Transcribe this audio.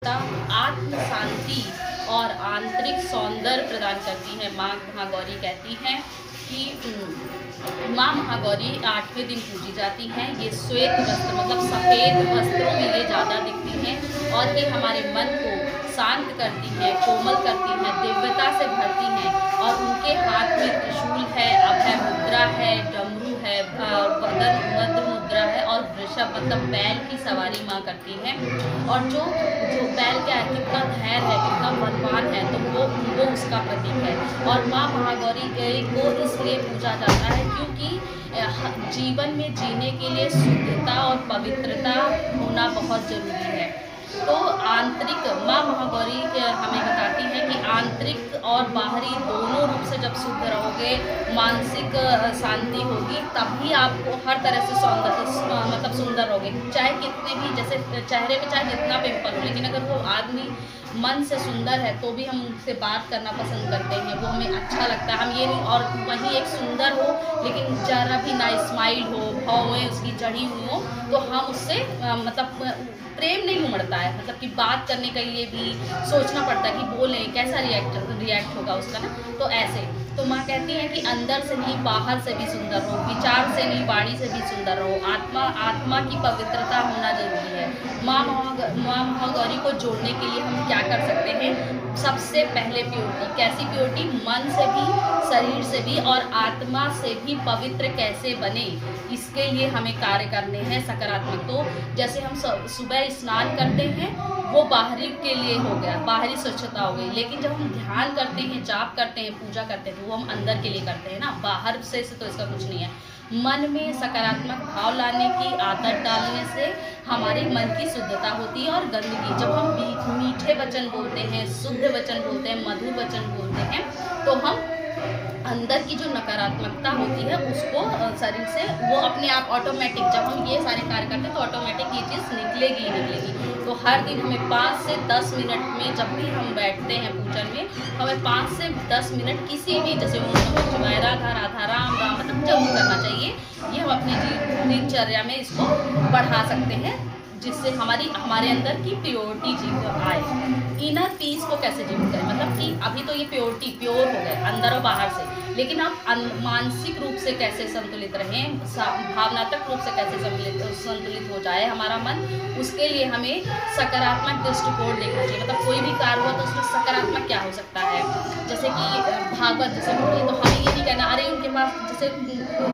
आत्म शांति और आंतरिक सौंदर्य प्रदान करती है। माँ महागौरी कहती हैं कि माँ महागौरी 8वें दिन पूजी जाती हैं। ये श्वेत वस्त्र मतलब सफ़ेद वस्त्रों में ये ज़्यादा दिखती हैं और ये हमारे मन को शांत करती हैं, कोमल करती हैं, दिव्यता से भरती हैं। और उनके हाथ में त्रिशूल है, अभय मुद्रा है, डमरू है, वदन मध्य मुद्रा है और वृषभ मतलब बैल की सवारी माँ करती हैं। और जो बैल क्या है, कितना धैर्य है, कितना बलवान है, तो वो उसका प्रतीक है। और माँ महागौरी को इसलिए पूजा जाता है क्योंकि जीवन में जीने के लिए शुद्धता और पवित्रता होना बहुत ज़रूरी है। तो आंतरिक माँ महागौरी हमें बताती है कि आंतरिक और बाहरी दोनों रूप से जब शुद्ध रहोगे, मानसिक शांति होगी, तभी आपको हर तरह से मतलब सुंदर रहोगे। चाहे कितने भी जैसे चेहरे पे चाहे कितना पिंपल हो, लेकिन अगर वो आदमी मन से सुंदर है तो भी हम उससे बात करना पसंद करते हैं, वो हमें अच्छा लगता है। हम ये नहीं, और वही एक सुंदर हो लेकिन जरा भी ना स्माइल हो, भौवें उसकी चढ़ी हुई हो, तो हम उससे मतलब प्रेम नहीं उमड़ता है। मतलब कि बात करने के लिए भी सोचना पड़ता है कि बोलें कैसा रिएक्ट होगा उसका ना। तो ऐसे तो माँ कहती हैं कि अंदर से नहीं बाहर से भी सुंदर हो, विचार से नहीं वाणी से भी सुंदर रहो। आत्मा की पवित्रता होना जरूरी है। माँ महागौरी को जोड़ने के लिए हम क्या कर सकते हैं? सबसे पहले प्योरिटी। कैसी प्योरिटी? मन से भी, शरीर से भी और आत्मा से भी पवित्र कैसे बने, इसके लिए हमें कार्य करने हैं सकारात्मक। तो जैसे हम सुबह स्नान करते हैं वो बाहरी के लिए हो गया, बाहरी स्वच्छता हो गई, लेकिन जब हम ध्यान करते हैं, जाप करते हैं, पूजा करते हैं तो वो हम अंदर के लिए करते हैं ना, बाहर से तो इसका कुछ नहीं है। मन में सकारात्मक भाव लाने की आदत डालने से हमारे मन की शुद्धता होती है। और गंदगी, जब हम मीठे वचन बोलते हैं, शुद्ध वचन बोलते हैं, मधुर वचन बोलते हैं, तो हम अंदर की जो नकारात्मकता होती है उसको शरीर से वो अपने आप ऑटोमेटिक, जब हम ये सारे कार्य करते हैं तो ऑटोमेटिक ये चीज़ निकलेगी ही निकलेगी। तो हर दिन हमें 5 से 10 मिनट में जब भी हम बैठते हैं पूजन में, हमें 5 से 10 मिनट किसी भी जैसे ओम नमः शिवाय, राधा राधा, राम राम मतलब जरूर करना चाहिए। ये हम अपनी दिनचर्या में इसको बढ़ा सकते हैं, जिससे हमारे अंदर की प्योरिटी जीव आए। इनर पीस को कैसे जीवित करें? मतलब कि अभी तो ये प्योरिटी प्योर हो गए अंदर और बाहर से, लेकिन आप मानसिक रूप से कैसे संतुलित रहें, भावनात्मक रूप से कैसे संतुलित हो जाए हमारा मन, उसके लिए हमें सकारात्मक दृष्टिकोण देखना चाहिए। मतलब कोई भी कार्य हुआ तो उसमें सकारात्मक क्या हो सकता है। जैसे कि भागवत जैसे बोली तो हमें ये नहीं कहना अरे उनके पास जैसे